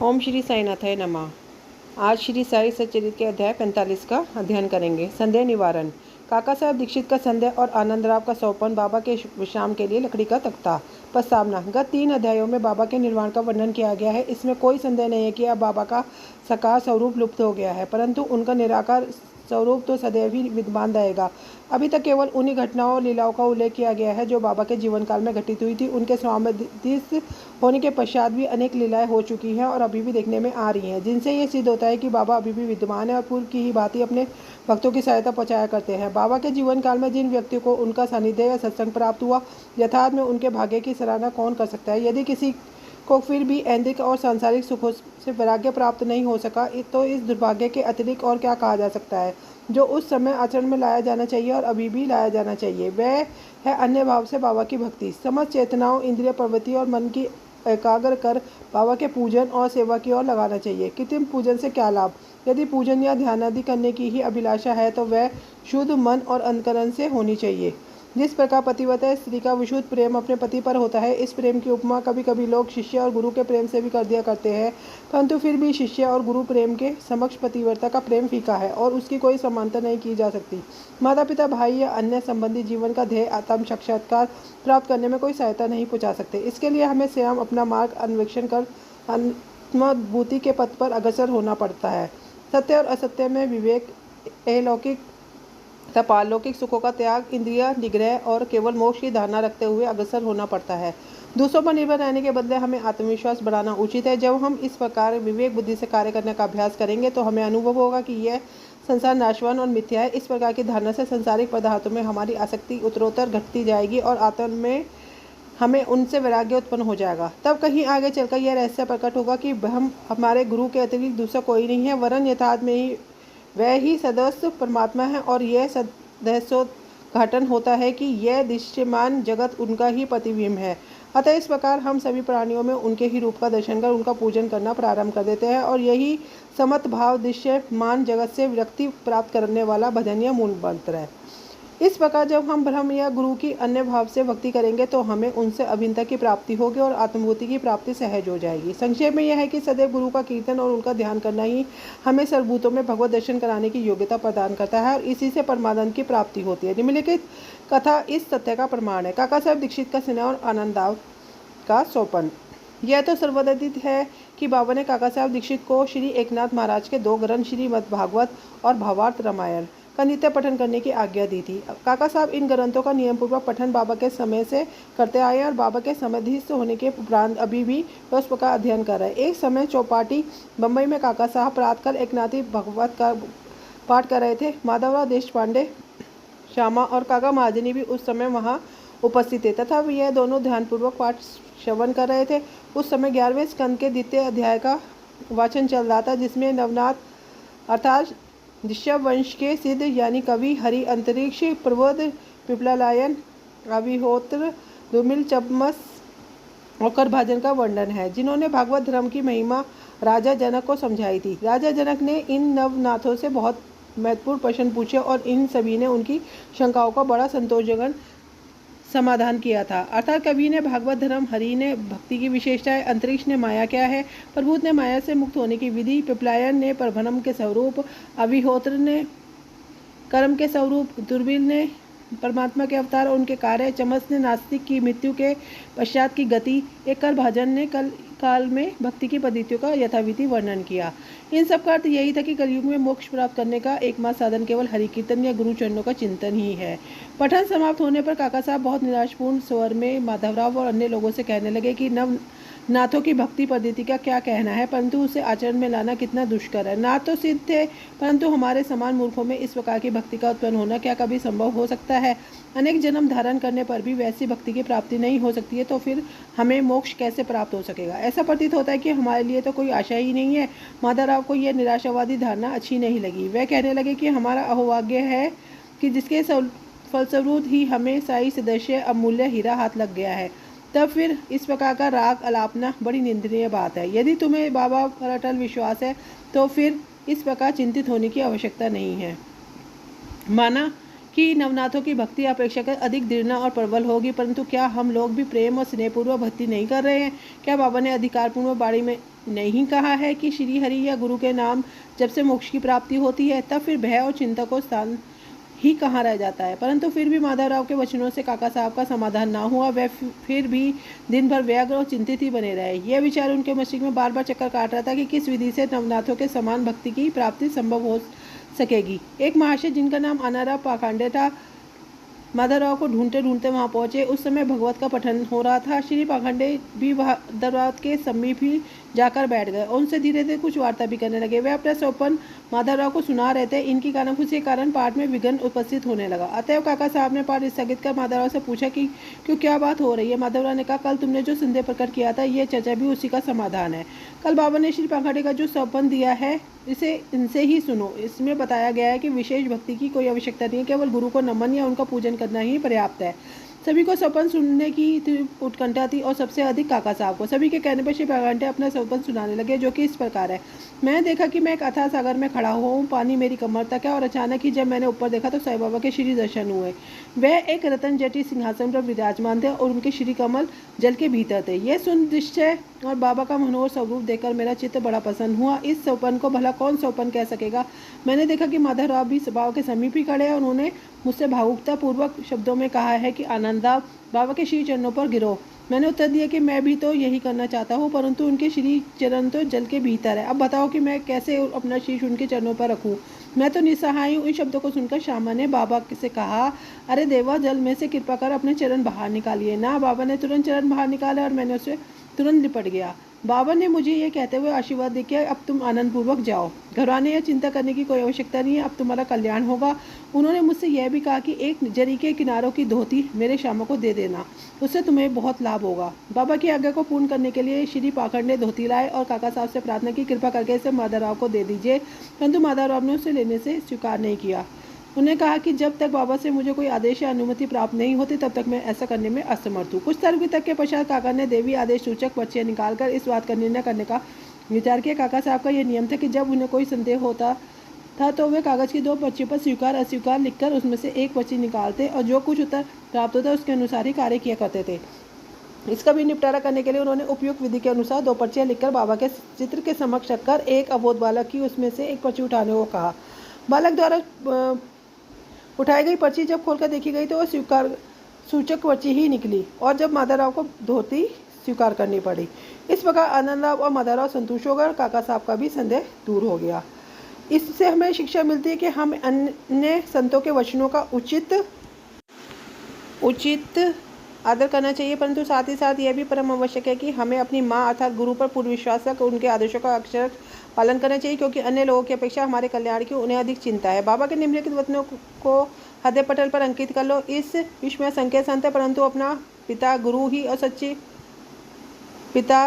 ओम श्री साईनाथाय नमः। आज श्री साई सच्चरित्र के अध्याय 45 का अध्ययन करेंगे। संदेह निवारण। काका साहब दीक्षित का संदेह और आनंदराव का सौपन बाबा के विश्राम के लिए लकड़ी का तख्ता। प्रस्तावना। गत 3 अध्यायों में बाबा के निर्वाण का वर्णन किया गया है। इसमें कोई संदेह नहीं है कि अब बाबा का साकार स्वरूप लुप्त हो गया है, परंतु उनका निराकार स्वरूप तो सदैव ही विद्यमान रहेगा। अभी तक केवल उन्हीं घटनाओं और लीलाओं का उल्लेख किया गया है जो बाबा के जीवन काल में घटित हुई थी। उनके स्वामित्व होने के पश्चात भी अनेक लीलाएं हो चुकी हैं और अभी भी देखने में आ रही हैं, जिनसे ये सिद्ध होता है कि बाबा अभी भी विद्यमान है और पूर्व की ही भांति अपने भक्तों की सहायता पहुंचाया करते हैं। बाबा के जीवन काल में जिन व्यक्तियों को उनका सानिध्य या सत्संग प्राप्त हुआ, यथार्थ में उनके भाग्य की सराहना कौन कर सकता है। यदि किसी को फिर भी ऐंद्रिक और सांसारिक सुखों से वैराग्य प्राप्त नहीं हो सका, तो इस दुर्भाग्य के अतिरिक्त और क्या कहा जा सकता है जो उस समय आचरण में लाया जाना चाहिए और अभी भी लाया जाना चाहिए। वह है अन्य भाव से बाबा की भक्ति। समस्त चेतनाओं, इंद्रिय प्रवृत्ति और मन की एकाग्र कर बाबा के पूजन और सेवा की ओर लगाना चाहिए। कृत्रिम पूजन से क्या लाभ? यदि पूजन या ध्यान आदि करने की ही अभिलाषा है तो वह शुद्ध मन और अंतकरण से होनी चाहिए। जिस प्रकार पतिव्रता स्त्री का विशुद्ध प्रेम अपने पति पर होता है, इस प्रेम की उपमा कभी कभी लोग शिष्य और गुरु के प्रेम से भी कर दिया करते हैं, परंतु फिर भी शिष्य और गुरु प्रेम के समक्ष पतिव्रता का प्रेम फीका है और उसकी कोई समानता नहीं की जा सकती। माता पिता, भाई या अन्य संबंधी जीवन का ध्येय आत्म साक्षात्कार प्राप्त करने में कोई सहायता नहीं पहुँचा सकते। इसके लिए हमें स्वयं अपना मार्ग अन्वेषण कर आत्मानुभूति के पथ पर अग्रसर होना पड़ता है। सत्य और असत्य में विवेक, अलौकिक तथा पारलौकिक सुखों का त्याग, इंद्रिय निग्रह और केवल मोक्ष की धारणा रखते हुए अग्रसर होना पड़ता है। दूसरों पर निर्भर रहने के बदले हमें आत्मविश्वास बढ़ाना उचित है। जब हम इस प्रकार विवेक बुद्धि से कार्य करने का अभ्यास करेंगे तो हमें अनुभव होगा कि यह संसार नाशवान और मिथ्या है। इस प्रकार की धारणा से संसारिक पदार्थों में हमारी आसक्ति उत्तरोत्तर घटती जाएगी और आत्म में हमें उनसे वैराग्य उत्पन्न हो जाएगा। तब कहीं आगे चलकर यह रहस्य प्रकट होगा कि हम हमारे गुरु के अतिरिक्त दूसरा कोई नहीं है, वरन यथार्थ में ही वह ही सदस्य परमात्मा है और यह सदस्योद्घाटन होता है कि यह दृश्यमान जगत उनका ही प्रतिबिंब है। अतः इस प्रकार हम सभी प्राणियों में उनके ही रूप का दर्शन कर उनका पूजन करना प्रारंभ कर देते हैं और यही समत भाव दृश्यमान जगत से विरक्ति प्राप्त करने वाला भजनीय मूल मंत्र है। इस प्रकार जब हम ब्रह्म या गुरु की अन्य भाव से भक्ति करेंगे तो हमें उनसे अभिन्नता की प्राप्ति होगी और आत्मभूति की प्राप्ति सहज हो जाएगी। संक्षेप में यह है कि सदैव गुरु का कीर्तन और उनका ध्यान करना ही हमें सर्वभूतों में भगवत दर्शन कराने की योग्यता प्रदान करता है और इसी से परमानंद की प्राप्ति होती है। निम्नलिखित कथा इस तथ्य का प्रमाण है। काका साहब दीक्षित का स्नेह और आनंदराव का सौपन। यह तो सर्वविदित है कि बाबा ने काका साहब दीक्षित को श्री एकनाथ महाराज के 2 ग्रंथ श्रीमद्भागवत और भावार्थ रामायण का नित्य पठन करने की आज्ञा दी थी। काका साहब इन ग्रंथों का नियम पूर्वक पठन बाबा के समय से करते आए हैं और बाबा के समाधिस्थ होने के उपरांत अभी भी उस प्रकार अध्ययन कर रहे हैं। एक समय चौपाटी बम्बई में काका साहब प्रातःकाल एकनाथी भागवत का पाठ कर रहे थे। माधवराव देशपांडे, श्यामा और काका महाजनी भी उस समय वहाँ उपस्थित थे तथा यह दोनों ध्यानपूर्वक पाठ श्रवण कर रहे थे। उस समय 11वें स्कंद के द्वितीय अध्याय का वाचन चल रहा था, जिसमें नवनाथ अर्थात ऋषभ वंश के सिद्ध यानी कवि हरि, अंतरिक्ष प्रबोध, पिपलायन, अभिहोत्र, दुर्मिल, चपमस और करभाजन का वर्णन है, जिन्होंने भागवत धर्म की महिमा राजा जनक को समझाई थी। राजा जनक ने इन नवनाथों से बहुत महत्वपूर्ण प्रश्न पूछे और इन सभी ने उनकी शंकाओं का बड़ा संतोषजनक समाधान किया था। अर्थात कवि ने भागवत धर्म, हरि ने भक्ति की विशेषताएं, अंतरिक्ष ने माया क्या है, प्रभुत ने माया से मुक्त होने की विधि, पिपलायन ने परब्रह्म के स्वरूप, अभिहोत्र ने कर्म के स्वरूप, दुर्बिल ने परमात्मा के अवतार और उनके कार्य, चमस ने नास्तिक की मृत्यु के पश्चात की गति, एक करभाजन ने काल में भक्ति की पद्धतियों का यथाविधि वर्णन किया। इन सब का अर्थ यही था कि कलयुग में मोक्ष प्राप्त करने का एकमात्र साधन केवल हरि कीर्तन या गुरु चरणों का चिंतन ही है। पठन समाप्त होने पर काका साहब बहुत निराशपूर्ण स्वर में माधवराव और अन्य लोगों से कहने लगे कि नाथों की भक्ति पद्धति का क्या कहना है, परंतु उसे आचरण में लाना कितना दुष्कर है। नाथ तो सिद्ध थे, परंतु हमारे समान मूर्खों में इस प्रकार की भक्ति का उत्पन्न होना क्या कभी संभव हो सकता है? अनेक जन्म धारण करने पर भी वैसी भक्ति की प्राप्ति नहीं हो सकती है, तो फिर हमें मोक्ष कैसे प्राप्त हो सकेगा? ऐसा प्रतीत होता है कि हमारे लिए तो कोई आशा ही नहीं है। माधवराव को यह निराशावादी धारणा अच्छी नहीं लगी। वह कहने लगे कि हमारा अहोभाग्य है कि जिसके फलस्वरूप ही हमें साई सदस्य अमूल्य हीरा हाथ लग गया है। तब फिर इस प्रकार का राग अलापना बड़ी निंदनीय बात है। यदि तुम्हें बाबा पर अटल विश्वास है तो फिर इस प्रकार चिंतित होने की आवश्यकता नहीं है। माना कि नवनाथों की भक्ति अपेक्षाकृत अधिक दृढ़ और प्रबल होगी, परंतु क्या हम लोग भी प्रेम और स्नेहपूर्वक भक्ति नहीं कर रहे हैं? क्या बाबा ने अधिकारपूर्वक बाणी में नहीं कहा है कि श्री हरि या गुरु के नाम जब से मोक्ष की प्राप्ति होती है? तब फिर भय और चिंता को स्थान ही कहाँ रह जाता है। परंतु फिर भी माधवराव के वचनों से काका साहब का समाधान ना हुआ। वह फिर भी दिन भर व्यग्र और चिंतित ही बने रहे। यह विचार उनके मस्तिष्क में बार बार चक्कर काट रहा था कि किस विधि से नवनाथों के समान भक्ति की प्राप्ति संभव हो सकेगी। एक महाशय जिनका नाम आनाराव पाखंडे था, माधवराव को ढूंढते ढूंढते वहां पहुंचे। उस समय भगवत का पठन हो रहा था। श्री पाखंडे भी माधवराव के समीप ही जाकर बैठ गए और उनसे धीरे धीरे कुछ वार्ता भी करने लगे। वे अपना सोपन माधवराव को सुना रहे थे। इनकी कानाफूसी के कारण पाठ में विघ्न उपस्थित होने लगा। अतएव काका साहब ने पाठ स्थगित कर माधवराव से पूछा कि क्यों, क्या बात हो रही है? माधवराव ने कहा, कल तुमने जो संदेह प्रकट किया था, ये चर्चा भी उसी का समाधान है। कल बाबा ने श्री पाखंडे का जो सोपन दिया है, इसे इनसे ही सुनो। इसमें बताया गया है कि विशेष भक्ति की कोई आवश्यकता नहीं है, केवल गुरु को नमन या उनका पूजन करना ही पर्याप्त है। सभी को सपन सुनने की उत्कंठा थी और सबसे अधिक काका साहब को। सभी के कहने पर श्री पाखंडे अपना सपन सुनाने लगे, जो कि इस प्रकार है। मैंने देखा कि मैं एक अथाह सागर में खड़ा हुआ हूँ, पानी मेरी कमर तक है और अचानक ही जब मैंने ऊपर देखा तो साईं बाबा के श्री दर्शन हुए। वह एक रतन जटी सिंहासन पर विराजमान थे और उनके श्री कमल जल के भीतर थे। यह सुन दृश्य और बाबा का मनोहर स्वरूप देखकर मेरा चित्त बड़ा प्रसन्न हुआ। इस सोपन को भला कौन सोपन कह सकेगा? मैंने देखा कि माधवराव भी बाबा के समीप ही खड़े हैं और उन्होंने मुझसे भावुकता पूर्वक शब्दों में कहा है कि आनंदाव, बाबा के श्री चरणों पर गिरो। मैंने उत्तर दिया कि मैं भी तो यही करना चाहता हूँ, परंतु उनके श्री चरण तो जल के भीतर है। अब बताओ कि मैं कैसे अपना शीश उनके चरणों पर रखूँ? मैं तो निस्सहाय हूँ। इन शब्दों को सुनकर श्यामा ने बाबा से कहा, अरे देवा, जल में से कृपा कर अपने चरण बाहर निकालिए ना। बाबा ने तुरंत चरण बाहर निकाले और मैंने उससे तुरंत लिपट गया। बाबा ने मुझे ये कहते हुए आशीर्वाद दिया, अब तुम आनंद पूर्वक जाओ, घबराने या चिंता करने की कोई आवश्यकता नहीं है, अब तुम्हारा कल्याण होगा। उन्होंने मुझसे यह भी कहा कि एक जरी के किनारों की धोती मेरे श्यामा को दे देना, उससे तुम्हें बहुत लाभ होगा। बाबा की आज्ञा को पूर्ण करने के लिए श्री पाखंडे धोती लाए और काका साहब से प्रार्थना की, कृपा करके इसे माधवराव को दे दीजिए। परंतु माधवराव ने उसे लेने से स्वीकार नहीं किया। उन्हें कहा कि जब तक बाबा से मुझे कोई आदेश या अनुमति प्राप्त नहीं होती, तब तक मैं ऐसा करने में असमर्थ हूँ। कुछ तर्क के पश्चात काका ने देवी आदेश सूचक पर्चियाँ निकालकर इस बात का निर्णय करने का विचार किया। काका साहब का यह नियम था कि जब उन्हें कोई संदेह होता था तो वे कागज़ की 2 पर्चियों पर स्वीकार अस्वीकार लिखकर उसमें से एक पर्ची निकालते और जो कुछ उत्तर प्राप्त होता उसके अनुसार ही कार्य किया करते थे। इसका भी निपटारा करने के लिए उन्होंने उपयुक्त विधि के अनुसार 2 पर्चियाँ लिखकर बाबा के चित्र के समक्ष रखकर एक अबोध बालक की उसमें से एक पर्ची उठाने को कहा। बालक द्वारा उठाई गई पर्ची जब खोलकर देखी गई तो वह स्वीकार सूचक पर्ची ही निकली और जब माधवराव को धोती स्वीकार करनी पड़ी। इस प्रकार आनंदराव और माधवराव संतुष्ट हो गए। काका साहब का भी संदेह दूर हो गया। इससे हमें शिक्षा मिलती है कि हम अन्य संतों के वचनों का उचित आदर करना चाहिए, परंतु साथ ही साथ यह भी परम आवश्यक है कि हमें अपनी माँ अर्थात गुरु पर पूर्ण विश्वास रख उनके आदेशों का अक्षर पालन करना चाहिए, क्योंकि अन्य लोगों की अपेक्षा हमारे कल्याण की उन्हें अधिक चिंता है। बाबा के निम्नलिखित वचनों को हृदय पटल पर अंकित कर लो। इस विश्व में संकेत संत है, परंतु अपना पिता गुरु ही और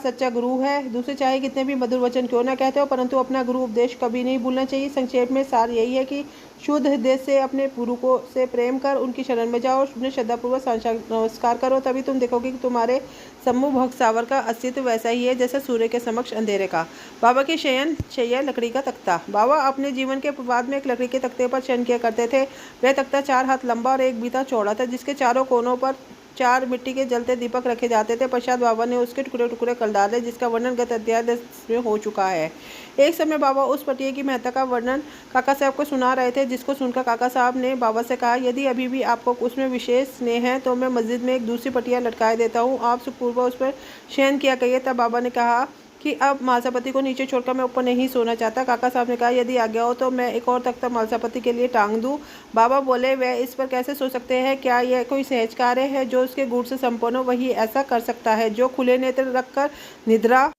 सच्चा गुरु है। दूसरे चाहे कितने भी मधुर वचन क्यों ना कहते हो, परंतु अपना गुरु उपदेश कभी नहीं भूलना चाहिए। संक्षेप में सार यही है कि शुद्ध हृदय से अपने गुरु को से प्रेम कर उनकी शरण में जाओ, उन्हें श्रद्धापूर्वक नमस्कार करो, तभी तुम देखोगे कि तुम्हारे सम्मुख भक्त सावर का अस्तित्व वैसा ही है जैसा सूर्य के समक्ष अंधेरे का। बाबा की शयन शैया लकड़ी का तख्ता। बाबा अपने जीवन के बाद में एक लकड़ी के तख्ते पर शयन किया करते थे। वह तख्ता 4 हाथ लंबा और 1 बीता चौड़ा था, जिसके चारों कोनों पर 4 मिट्टी के जलते दीपक रखे जाते थे। पश्चात बाबा ने उसके टुकड़े टुकड़े कर डाले, जिसका वर्णन गत अध्याय 10 में हो चुका है। एक समय बाबा उस पटिया की महत्ता का वर्णन काका साहब को सुना रहे थे, जिसको सुनकर काका साहब ने बाबा से कहा, यदि अभी भी आपको उसमें विशेष स्नेह है तो मैं मस्जिद में एक दूसरी पटिया लटकाए देता हूँ, आप सुखपूर्वक उस पर शयन किया करिए। तब बाबा ने कहा कि अब मालसापति को नीचे छोड़कर मैं ऊपर नहीं सोना चाहता। काका साहब ने कहा, यदि आज्ञा हो तो मैं एक और तख्ता मालसापति के लिए टांग दूं। बाबा बोले, वह इस पर कैसे सो सकते हैं? क्या यह कोई सहज कार्य है? जो उसके गुण से संपन्न हो वही ऐसा कर सकता है। जो खुले नेत्र रखकर निद्रा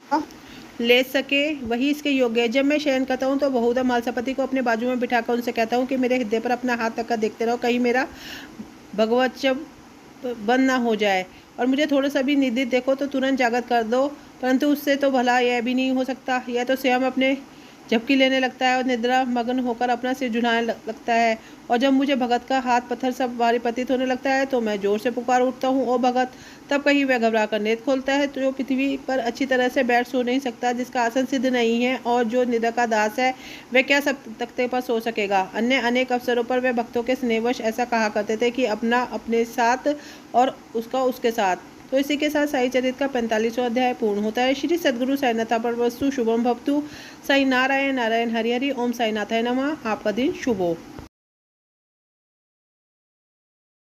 ले सके वही इसके योग्य है। जब मैं शयन करता हूँ तो बहुधा मालसापति को अपने बाजू में बिठाकर उनसे कहता हूँ कि मेरे हृदय पर अपना हाथ रखकर देखते रहो, कहीं मेरा भगवत बंद ना हो जाए, और मुझे थोड़ा सा भी निदित देखो तो तुरंत जागृत कर दो। परंतु उससे तो भला यह भी नहीं हो सकता। यह तो स्वयं अपने झपकी लेने लगता है और निद्रा मग्न होकर अपना सिर झुलाने लगता है। और जब मुझे भगत का हाथ पत्थर सब भारी प्रतीत होने लगता है तो मैं जोर से पुकार उठता हूँ, ओ भगत। तब कहीं वह घबरा कर नेत्र खोलता है, तो जो पृथ्वी पर अच्छी तरह से बैठ सो नहीं सकता, जिसका आसन सिद्ध नहीं है और जो निद्रा का दास है, वह क्या सब तख्ते पर सो सकेगा। अन्य अनेक अवसरों पर वे भक्तों के स्नेहवश ऐसा कहा करते थे कि अपना अपने साथ और उसका उसके साथ। तो इसी के साथ साई चरित का 45वां अध्याय पूर्ण होता है। श्री सद्गुरु साईनाथापरवस्तु शुभम भवतु। साई नारायण नारायण हरि हरि। ओम साईनाथाय नमः। आपका दिन शुभ हो।